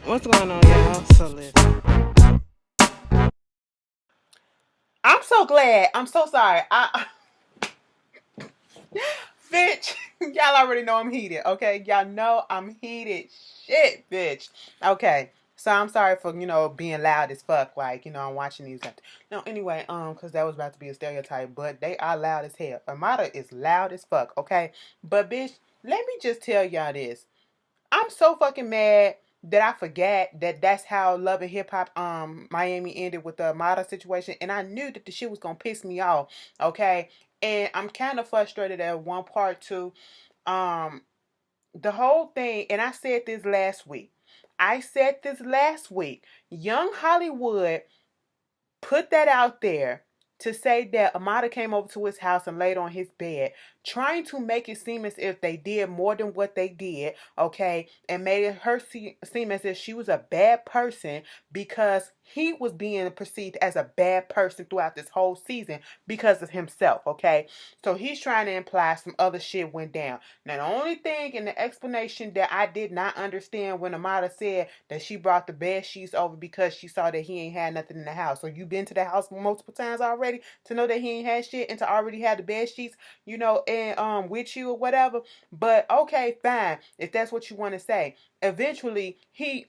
What's going on, y'all? So listen. I'm so glad. I'm so sorry. Bitch, y'all already know I'm heated, okay? Y'all know I'm heated. Shit, bitch. Okay. So I'm sorry for, being loud as fuck. Like, I'm watching these. No, anyway, because that was about to be a stereotype, but they are loud as hell. Armada is loud as fuck, okay? But bitch, let me just tell y'all this. I'm so fucking mad that I forgot that that's how Love and Hip Hop Miami ended with the Mata situation, and I knew that the shit was gonna piss me off. Okay, and I'm kind of frustrated at one part too. Um, the whole thing, and I said this last week. I said this last week. Young Hollywood put that out there to say that Amada came over to his house and laid on his bed, trying to make it seem as if they did more than what they did, okay, and made her seem as if she was a bad person because he was being perceived as a bad person throughout this whole season because of himself, okay? So he's trying to imply some other shit went down. Now, the only thing in the explanation that I did not understand when Amada said that she brought the bed sheets over because she saw that he ain't had nothing in the house. So you been to the house multiple times already to know that he ain't had shit and to already have the bed sheets, and with you or whatever. But okay, fine, if that's what you want to say. Eventually, he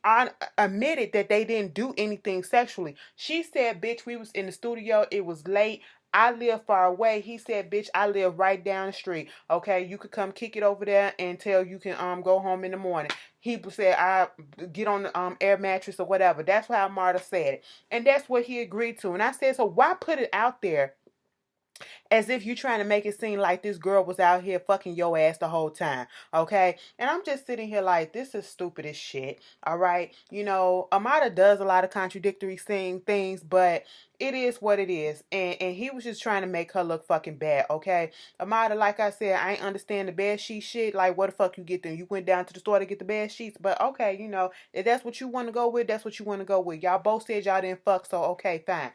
admitted that they didn't do anything sexually. She said, "Bitch, we was in the studio. It was late. I live far away." He said, "Bitch, I live right down the street. Okay, you could come kick it over there until you can go home in the morning." He said, "I get on the air mattress or whatever." That's how Marta said it, and that's what he agreed to. And I said, "So why put it out there as if you're trying to make it seem like this girl was out here fucking your ass the whole time?" Okay? And I'm just sitting here like, this is stupid as shit. All right? Amada does a lot of contradictory things, but it is what it is. And he was just trying to make her look fucking bad, okay? Amada, like I said, I ain't understand the bed sheet shit. Like, what the fuck you get them? You went down to the store to get the bed sheets, but okay, if that's what you want to go with, that's what you want to go with. Y'all both said y'all didn't fuck, so okay, fine.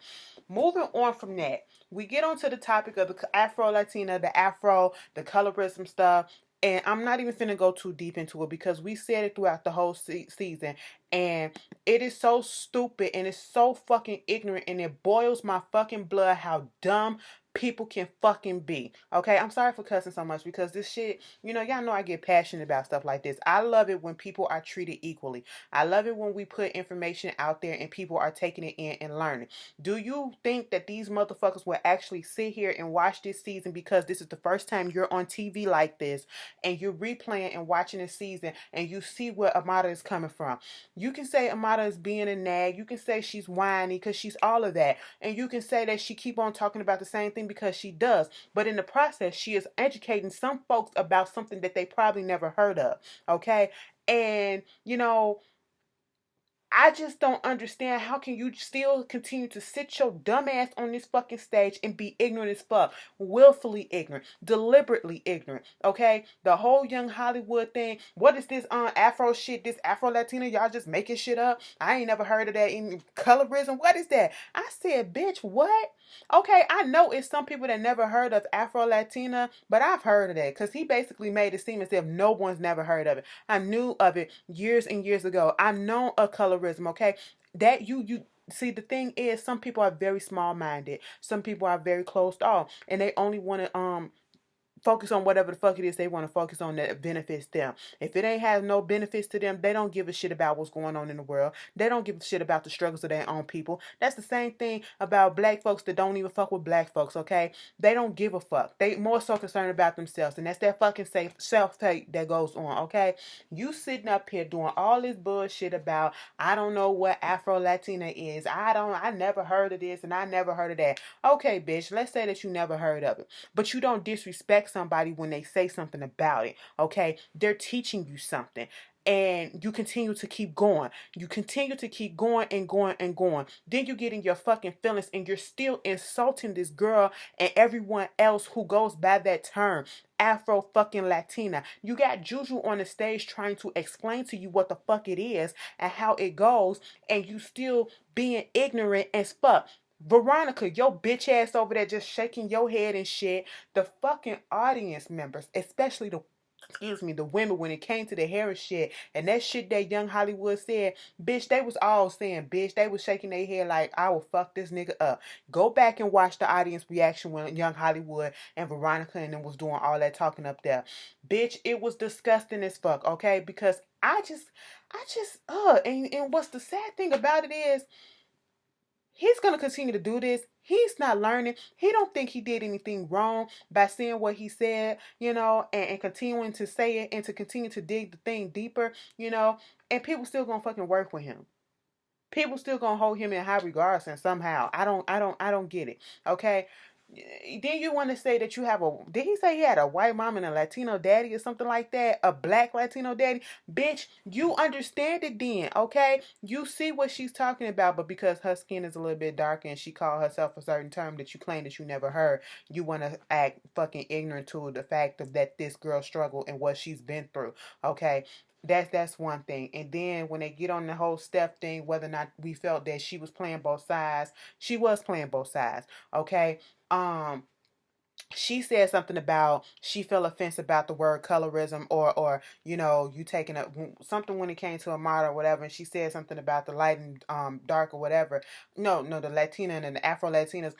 Moving on from that, we get onto the topic of the Afro Latina, the Afro, the colorism stuff. And I'm not even finna go too deep into it because we said it throughout the whole season. And it is so stupid and it's so fucking ignorant and it boils my fucking blood how dumb people can fucking be. Okay, I'm sorry for cussing so much because this shit, y'all know I get passionate about stuff like this. I love it when people are treated equally. I love it when we put information out there and people are taking it in and learning. Do you think that these motherfuckers will actually sit here and watch this season because this is the first time you're on TV like this and you're replaying and watching this season and you see where Amada is coming from? You can say Amada is being a nag. You can say she's whiny because she's all of that. And you can say that she keep on talking about the same thing because she does. But in the process, she is educating some folks about something that they probably never heard of. Okay? And, I just don't understand how can you still continue to sit your dumb ass on this fucking stage and be ignorant as fuck, willfully ignorant, deliberately ignorant. Okay, the whole young Hollywood thing. What is this Afro shit? This Afro Latina? Y'all just making shit up? I ain't never heard of that. In colorism, what is that? I said, bitch, what? Okay, I know it's some people that never heard of Afro Latina, but I've heard of that because he basically made it seem as if no one's never heard of it. I knew of it years and years ago. I've known of colorism, okay? That you see, the thing is some people are very small minded. Some people are very closed off and they only want to focus on whatever the fuck it is they want to focus on that benefits them. If it ain't have no benefits to them, they don't give a shit about what's going on in the world. They don't give a shit about the struggles of their own people. That's the same thing about black folks that don't even fuck with black folks, okay? They don't give a fuck. They more so concerned about themselves, and that's that fucking self-hate that goes on, okay? You sitting up here doing all this bullshit about, I don't know what Afro Latina is. I never heard of this and I never heard of that. Okay, bitch, let's say that you never heard of it. But you don't disrespect somebody when they say something about it, okay? They're teaching you something. And you continue to keep going. You continue to keep going and going and going. Then you get in your fucking feelings and you're still insulting this girl and everyone else who goes by that term. Afro fucking Latina. You got Juju on the stage trying to explain to you what the fuck it is and how it goes, and you still being ignorant as fuck. Veronica, your bitch ass over there just shaking your head and shit. The fucking audience members, especially the excuse me, the women, when it came to the Harris shit and that shit that Young Hollywood said, bitch, they was all saying, bitch, they was shaking their head like, I will fuck this nigga up. Go back and watch the audience reaction when Young Hollywood and Veronica and them was doing all that talking up there. Bitch, it was disgusting as fuck, okay? Because and what's the sad thing about it is, he's going to continue to do this. He's not learning. He don't think he did anything wrong by saying what he said, and continuing to say it and to continue to dig the thing deeper, and people still going to fucking work with him. People still going to hold him in high regards and somehow. I don't get it. Okay? Then you want to say that you have did he say he had a white mom and a Latino daddy or something like that? A black Latino daddy? Bitch, you understand it then, okay? You see what she's talking about, but because her skin is a little bit darker and she called herself a certain term that you claim that you never heard, you want to act fucking ignorant to the fact of that this girl struggled and what she's been through, okay? That's one thing. And then when they get on the whole Steph thing, whether or not we felt that she was playing both sides, she was playing both sides, okay? She said something about she felt offense about the word colorism or you taking something when it came to Amara or whatever, and she said something about the light and dark or whatever. No, the Latina and the Afro Latinas.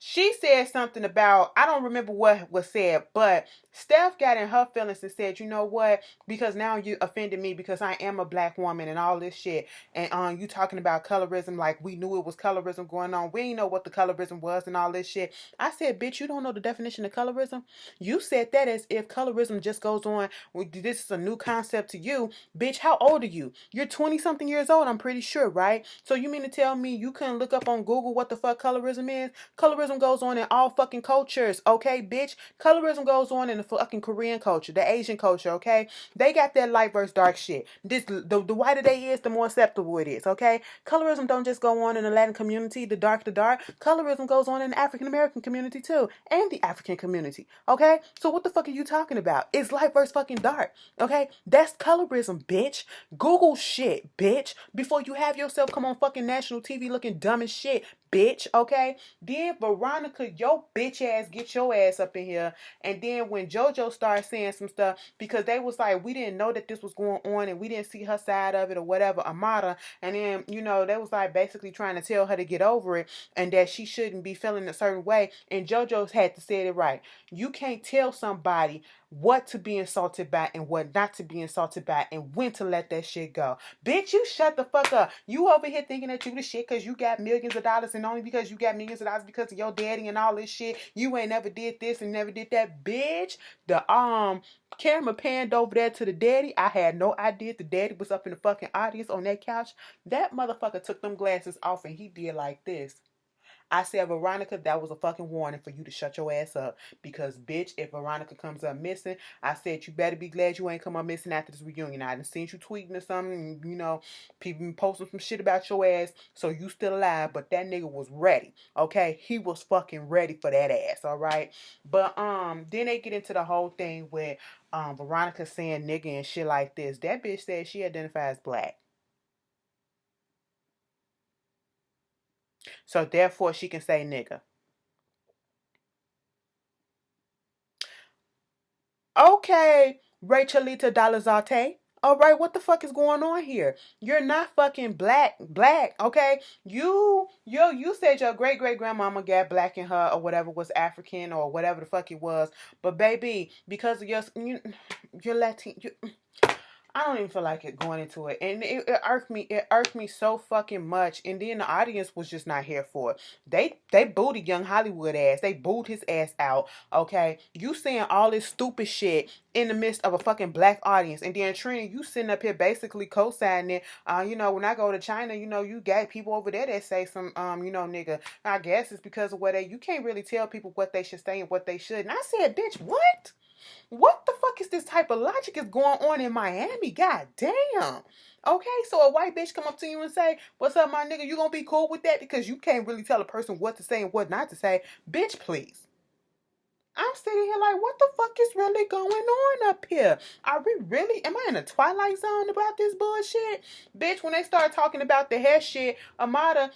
She said something about, I don't remember what was said, but Steph got in her feelings and said, you know what, because now you offended me because I am a black woman and all this shit, and you talking about colorism like we knew it was colorism going on. We didn't know what the colorism was and all this shit. I said, bitch, you don't know the definition of colorism? You said that as if colorism just goes on, this is a new concept to you. Bitch, how old are you? You're 20 something years old, I'm pretty sure, right? So you mean to tell me you couldn't look up on Google what the fuck colorism is? Colorism goes on in all fucking cultures, okay, bitch? Colorism goes on in the fucking Korean culture, the Asian culture, okay? They got that light versus dark shit. The whiter they is, the more acceptable it is, okay? Colorism don't just go on in the Latin community, the dark. Colorism goes on in the African American community too, and the African community, okay? So what the fuck are you talking about? It's light versus fucking dark, okay? That's colorism, bitch. Google shit, bitch, before you have yourself come on fucking national TV looking dumb as shit, bitch, okay? Then Veronica, your bitch ass, get your ass up in here. And then when JoJo started saying some stuff, because they was like, we didn't know that this was going on and we didn't see her side of it or whatever, Amada. And then, they was like basically trying to tell her to get over it and that she shouldn't be feeling a certain way. And JoJo's had to say it right. You can't tell somebody what to be insulted by and what not to be insulted by and when to let that shit go. Bitch, you shut the fuck up. You over here thinking that you the shit because you got millions of dollars, and only because you got millions of dollars because of your daddy and all this shit. You ain't never did this and never did that. Bitch, the camera panned over there to the daddy. I had no idea the daddy was up in the fucking audience on that couch. That motherfucker took them glasses off and he did like this. I said, Veronica, that was a fucking warning for you to shut your ass up. Because, bitch, if Veronica comes up missing, I said, you better be glad you ain't come up missing after this reunion. I done seen you tweeting or something, and, people been posting some shit about your ass, so you still alive, but that nigga was ready, okay? He was fucking ready for that ass, all right? But, then they get into the whole thing with, Veronica saying nigga and shit like this. That bitch said she identifies black. So therefore she can say nigga. Okay, Rachelita Dolezate. All right, what the fuck is going on here? You're not fucking black, okay? You said your great grandmama got black in her or whatever was African or whatever the fuck it was, but baby, because of your Latin, I don't even feel like it going into it. And it irked me. It irked me so fucking much. And then the audience was just not here for it. They booted Young Hollywood ass. They booed his ass out. Okay. You saying all this stupid shit in the midst of a fucking black audience. And then Trina, you sitting up here basically co-signing it. When I go to China, you got people over there that say some nigga. I guess it's because of what you can't really tell people what they should say and what they shouldn't. I said, bitch, what? What the fuck is this type of logic is going on in Miami? God damn. Okay, so a white bitch come up to you and say, what's up, my nigga? You gonna be cool with that? Because you can't really tell a person what to say and what not to say. Bitch, please. I'm sitting here like, what the fuck is really going on up here? Are we really, am I in a Twilight Zone about this bullshit? Bitch, when they start talking about the hair shit, Amada,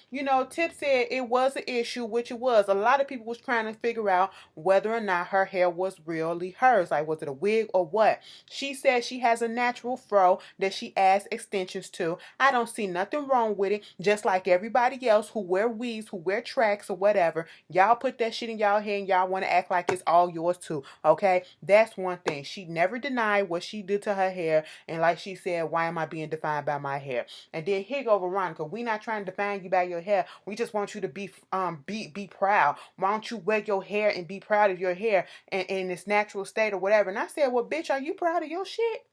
Tip said it was an issue, which it was. A lot of people was trying to figure out whether or not her hair was really hers. Like, was it a wig or what? She said she has a natural fro that she adds extensions to. I don't see nothing wrong with it. Just like everybody else who wear weaves, who wear tracks or whatever. Y'all put that shit in y'all hair and y'all want to act like it's all yours too, okay? That's one thing. She never denied what she did to her hair, and like she said, why am I being defined by my hair? And then here go Veronica. We not trying to define you by your hair. We just want you to be proud. Why don't you wear your hair and be proud of your hair and in its natural state or whatever? And I said, well, bitch, are you proud of your shit?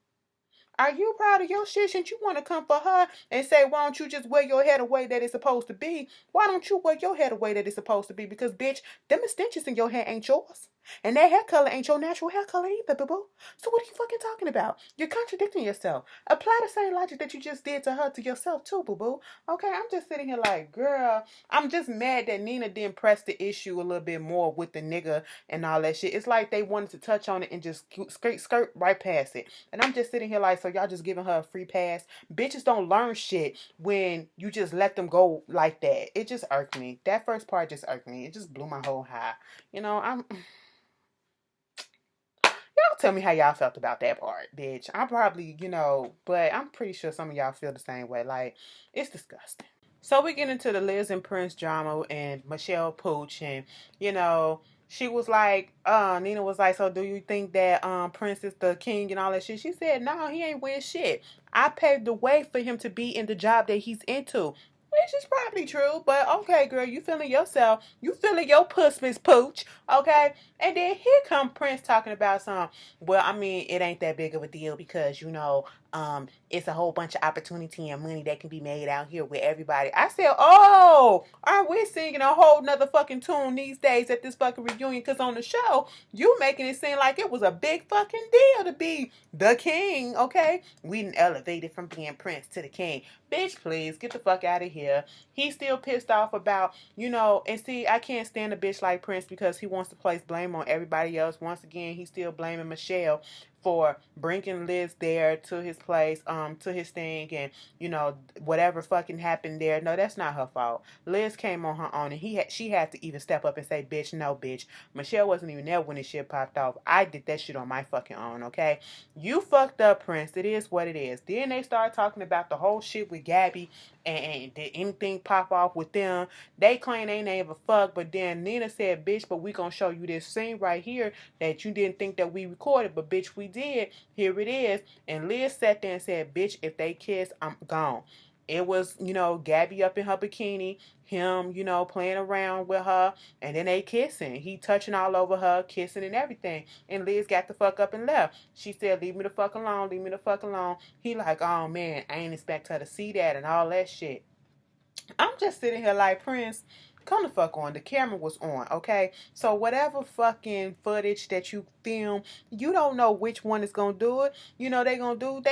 Are you proud of your shit? Since you want to come for her and say, why don't you just wear your hair the way that it's supposed to be? Why don't you wear your hair the way that it's supposed to be? Because, bitch, them extensions in your hair ain't yours. And that hair color ain't your natural hair color either, boo-boo. So what are you fucking talking about? You're contradicting yourself. Apply the same logic that you just did to her to yourself too, boo-boo. Okay, I'm just sitting here like, girl, I'm just mad that Nina didn't press the issue a little bit more with the nigga and all that shit. It's like they wanted to touch on it and just skirt right past it. And I'm just sitting here like, so y'all just giving her a free pass? Bitches don't learn shit when you just let them go like that. It just irked me. That first part just irked me. It just blew my whole high. Y'all tell me how y'all felt about that part, bitch. I probably, but I'm pretty sure some of y'all feel the same way. Like, it's disgusting. So we get into the Liz and Prince drama and Michelle Pooch, and she was like, Nina was like, so do you think that Prince is the king and all that shit? She said, no, he ain't win shit. I paved the way for him to be in the job that he's into. Which is probably true, but okay, girl, you feeling yourself. You feeling your puss, Miss Pooch, okay? And then here come Prince talking about some, well, I mean, it ain't that big of a deal because, it's a whole bunch of opportunity and money that can be made out here with everybody. I said, oh, aren't we singing a whole nother fucking tune these days at this fucking reunion? Because on the show, you making it seem like it was a big fucking deal to be the king, okay? We done elevated from being Prince to the king. Bitch, please, get the fuck out of here. He's still pissed off about, and see, I can't stand a bitch like Prince because he wants to place blame on everybody else. Once again, he's still blaming Michelle for bringing Liz there to his place, to his thing, and whatever fucking happened there. No, that's not her fault. Liz came on her own, and she had to even step up and say, "Bitch, no, bitch." Michelle wasn't even there when this shit popped off. I did that shit on my fucking own. Okay, you fucked up, Prince. It is what it is. Then they started talking about the whole shit with Gabby, and did anything pop off with them? They claim they ain't ever fuck, but then Nina said, "Bitch, but we gonna show you this scene right here that you didn't think that we recorded, but bitch, we did. Here it is." And Liz sat there and said, "Bitch, if they kiss, I'm gone." It was, Gabby up in her bikini, him, playing around with her, and then they kissing. He touching all over her, kissing and everything. And Liz got the fuck up and left. She said, "Leave me the fuck alone, leave me the fuck alone." He like, "Oh man, I ain't expect her to see that," and all that shit. I'm just sitting here like, Prince, come the fuck on. The camera was on, okay? So whatever fucking footage that you film, you don't know which one is gonna do it. They gonna do.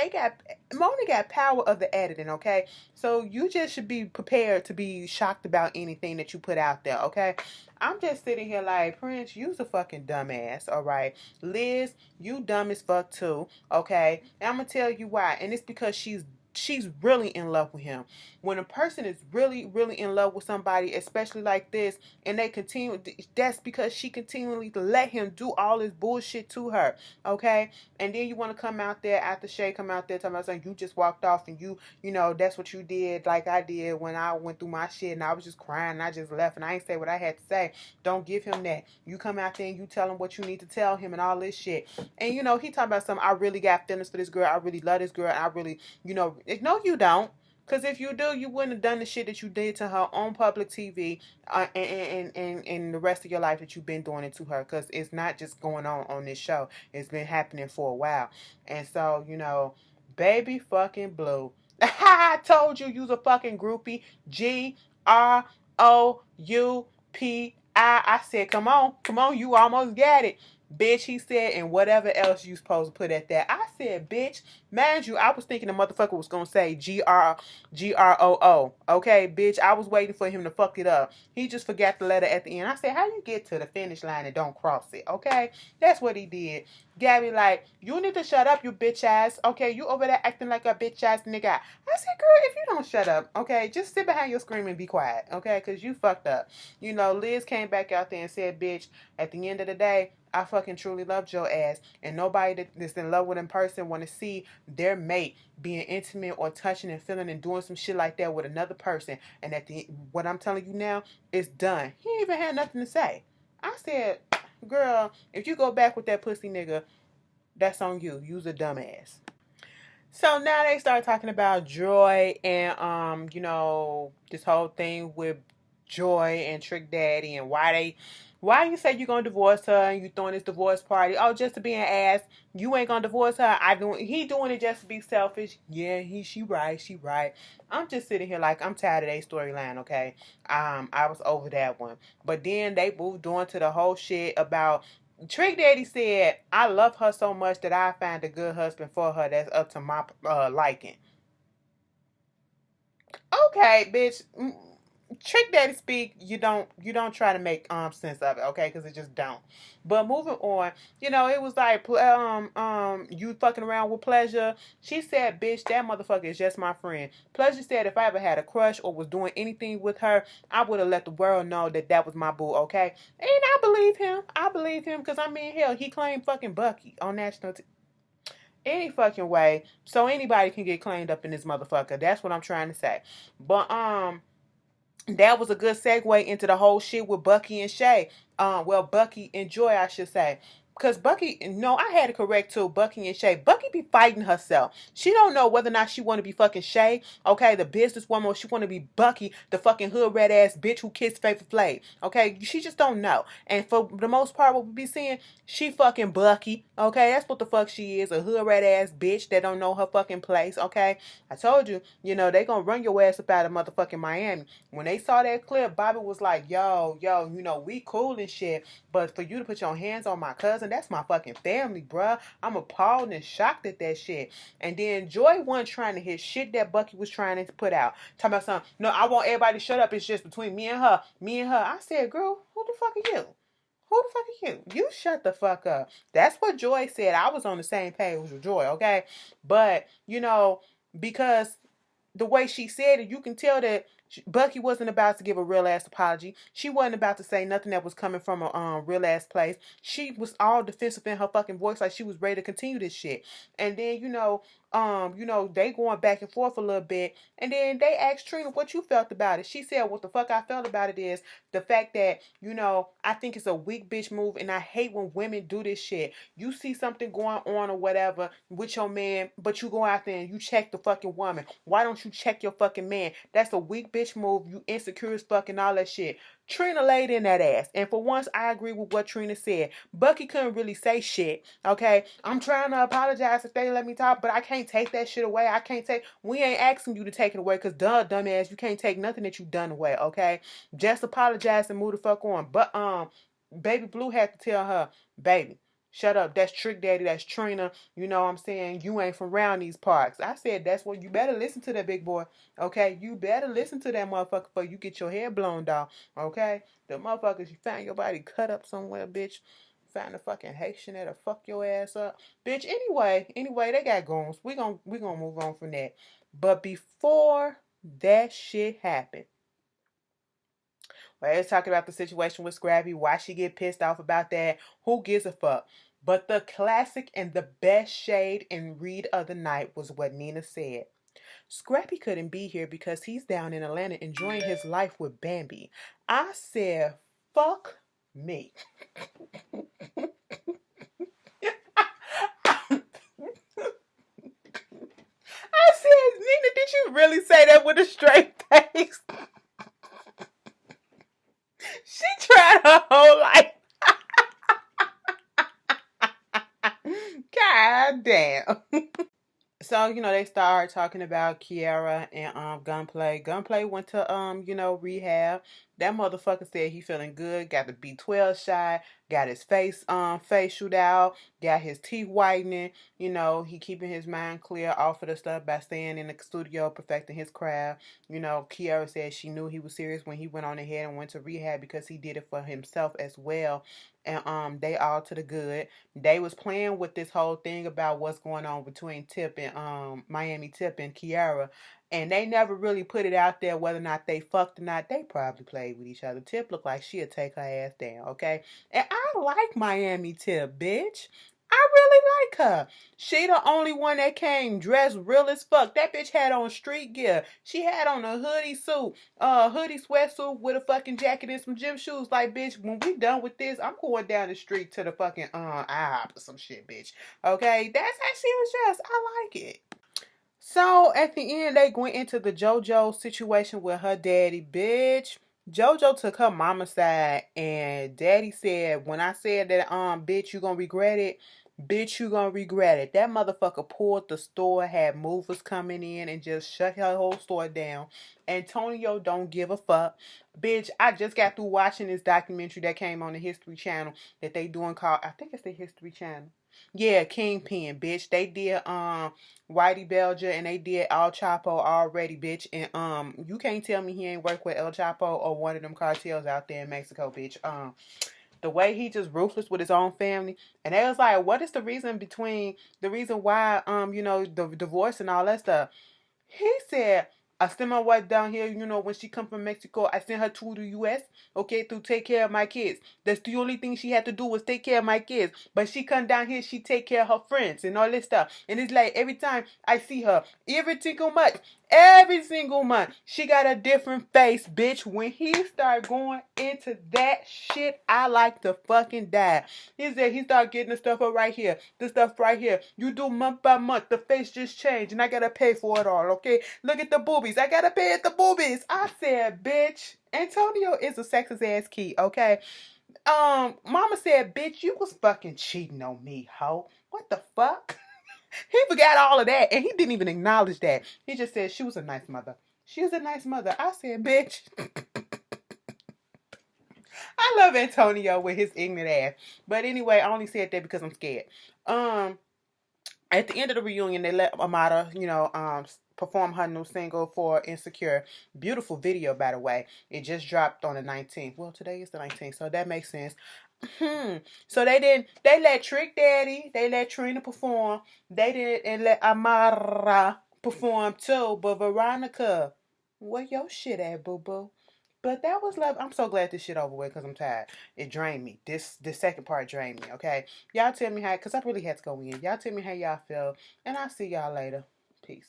Moni got power of the editing, okay? So you just should be prepared to be shocked about anything that you put out there, okay? I'm just sitting here like, Prince, you's a fucking dumbass, all right? Liz, you dumb as fuck too, okay? And I'm gonna tell you why. And it's because she's really in love with him. When a person is really, really in love with somebody, especially like this, and they continue, that's because she continually let him do all this bullshit to her, okay? And then you want to come out there after Shay come out there talking about saying you just walked off and that's what you did like I did when I went through my shit and I was just crying and I just left and I ain't say what I had to say. Don't give him that. You come out there and you tell him what you need to tell him and all this shit. And he talking about something, I really got feelings for this girl. I really love this girl. I really, no, you don't. Because if you do, you wouldn't have done the shit that you did to her on public TV and the rest of your life that you've been doing it to her. Because it's not just going on this show. It's been happening for a while. And so, baby fucking blue. I told you you's a fucking groupie. GROUPI. I said, come on, you almost got it. Bitch, he said, and whatever else you supposed to put at that. I said, bitch, mind you, I was thinking the motherfucker was gonna say GROO. Okay, bitch, I was waiting for him to fuck it up. He just forgot the letter at the end. I said, how you get to the finish line and don't cross it? Okay, that's what he did. Gabby, like, you need to shut up, you bitch ass. Okay, you over there acting like a bitch ass nigga. I said, girl, if you don't shut up, okay, just sit behind your screen and be quiet, okay, because you fucked up. You know, Liz came back out there and said, bitch, at the end of the day, I fucking truly loved your ass, and nobody that's in love with in person want to see their mate being intimate or touching and feeling and doing some shit like that with another person. And at the what I'm telling you now is done. He ain't even had nothing to say. I said, girl, if you go back with that pussy nigga, that's on you. You's a dumbass. So now they start talking about Joy and this whole thing with Joy and Trick Daddy and why you say you gonna divorce her and you throwing this divorce party. Oh, just to be an ass. You ain't gonna divorce her. He doing it just to be selfish. Yeah, she right. I'm just sitting here like I'm tired of their storyline, okay? I was over that one. But then they moved on to the whole shit about Trick Daddy said, I love her so much that I find a good husband for her that's up to my liking. Okay, bitch. Trick Daddy speak, you don't try to make sense of it, okay? Because it just don't. But moving on, it was like you fucking around with Pleasure. She said, bitch, that motherfucker is just my friend. Pleasure said if I ever had a crush or was doing anything with her, I would have let the world know that was my boo, okay? And I believe him. I believe him because I mean, hell, he claimed fucking Bucky on national any fucking way, so anybody can get claimed up in this motherfucker. That's what I'm trying to say. But that was a good segue into the whole shit with Bucky and Shay. Bucky and Joy, I should say. Because Bucky, no, I had to correct too. Bucky and Shay. Bucky be fighting herself. She don't know whether or not she want to be fucking Shay, okay, the businesswoman, or she want to be Bucky, the fucking hood red ass bitch who kissed Favorite Flav. Okay, she just don't know. And for the most part, what we be seeing, she fucking Bucky. Okay, that's what the fuck she is, a hood red ass bitch that don't know her fucking place. Okay, I told you, they gonna run your ass up out of motherfucking Miami. When they saw that clip, Bobby was like, yo, we cool and shit, but for you to put your hands on my cousin, that's my fucking family, bruh. I'm appalled and shocked at that shit. And then Joy wasn't trying to hit shit that Bucky was trying to put out. Talking about something, no, I want everybody to shut up. It's just between me and her. I said, girl, who the fuck are you? Who the fuck are you? You shut the fuck up. That's what Joy said. I was on the same page with Joy, okay? But, because the way she said it, you can tell that Bucky wasn't about to give a real ass apology. She wasn't about to say nothing that was coming from a real ass place. She was all defensive in her fucking voice, like she was ready to continue this shit. And then they going back and forth a little bit, and then they asked Trina what you felt about it. She said, "What the fuck I felt about it is the fact that I think it's a weak bitch move, and I hate when women do this shit. You see something going on or whatever with your man, but you go out there and you check the fucking woman. Why don't you check your fucking man? That's a weak bitch move. You insecure as fucking all that shit." Trina laid in that ass. And for once, I agree with what Trina said. Bucky couldn't really say shit. Okay? I'm trying to apologize if they let me talk, but I can't take that shit away. We ain't asking you to take it away because dumbass, you can't take nothing that you done away. Okay? Just apologize and move the fuck on. But, Baby Blue had to tell her, baby, shut up. That's Trick Daddy. That's Trina. You know what I'm saying? You ain't from around these parts. I said, that's what you better listen to that big boy. Okay? You better listen to that motherfucker before you get your head blown off. Okay? The motherfuckers, you find your body cut up somewhere, bitch. Find a fucking Haitian that'll fuck your ass up. Bitch, anyway, they got goons. We gonna move on from that. But before that shit happened, let's talk about the situation with Scrappy, why she get pissed off about that. Who gives a fuck? But the classic and the best shade and read of the night was what Nina said. Scrappy couldn't be here because he's down in Atlanta enjoying his life with Bambi. I said, fuck me. I said, Nina, did you really say that with a straight face? She tried her whole life. God damn. So, they started talking about Kiara and Gunplay. Gunplay went to rehab. That motherfucker said he feeling good, got the B12 shot, got his face facialed out, got his teeth whitening. You know, he keeping his mind clear off of the stuff by staying in the studio, perfecting his craft. You know, Kiara said she knew he was serious when he went on ahead and went to rehab because he did it for himself as well. And they all to the good. They was playing with this whole thing about what's going on between Tip and Miami Tip and Kiara. And they never really put it out there whether or not they fucked or not. They probably played with each other. Tip looked like she'd take her ass down, okay? And I like Miami Tip, bitch. I really like her. She the only one that came dressed real as fuck. That bitch had on street gear. She had on a hoodie suit, hoodie sweatsuit with a fucking jacket and some gym shoes. Like, bitch, when we done with this, I'm going down the street to the fucking IHOP or some shit, bitch. Okay, that's how she was dressed. I like it. So at the end, they went into the JoJo situation with her daddy, bitch. JoJo took her mama's side, and daddy said, "When I said that, bitch, you gonna regret it. Bitch, you gonna regret it." That motherfucker pulled the store, had movers coming in, and just shut her whole store down. Antonio don't give a fuck, bitch. I just got through watching this documentary that came on the History Channel that they doing called, I think it's the History Channel. Yeah, Kingpin, bitch. They did Whitey Belger and they did El Chapo already, bitch. And you can't tell me he ain't worked with El Chapo or one of them cartels out there in Mexico, bitch. The way he just ruthless with his own family. And they was like, what is the reason why the divorce and all that stuff? He said, I sent my wife down here, when she come from Mexico, I sent her to the U.S., okay, to take care of my kids. That's the only thing she had to do was take care of my kids. But she come down here, she take care of her friends and all this stuff. And it's like every time I see her, every single month, she got a different face, bitch. When he start going into that shit, I like to fucking die. He said he started getting the stuff up right here, the stuff right here. You do month by month, the face just changed, and I gotta pay for it all, okay? Look at the boobies, I gotta pay at the boobies. I said, bitch, Antonio is a sexist ass key, okay? Mama said, bitch, you was fucking cheating on me, hoe. What the fuck? He forgot all of that, and he didn't even acknowledge that. He just said she was a nice mother. She was a nice mother. I said, bitch. I love Antonio with his ignorant ass. But anyway, I only said that because I'm scared. At the end of the reunion, they let Amada, perform her new single for Insecure. Beautiful video, by the way. It just dropped on the 19th. Well, today is the 19th, so that makes sense. So they let Trick Daddy, they let Trina perform. They didn't let Amara perform too. But Veronica, where your shit at, boo-boo? But that was love. I'm so glad this shit over with because I'm tired. It drained me. This second part drained me, okay? Y'all tell me how, because I really had to go in. Y'all tell me how y'all feel. And I'll see y'all later. Peace.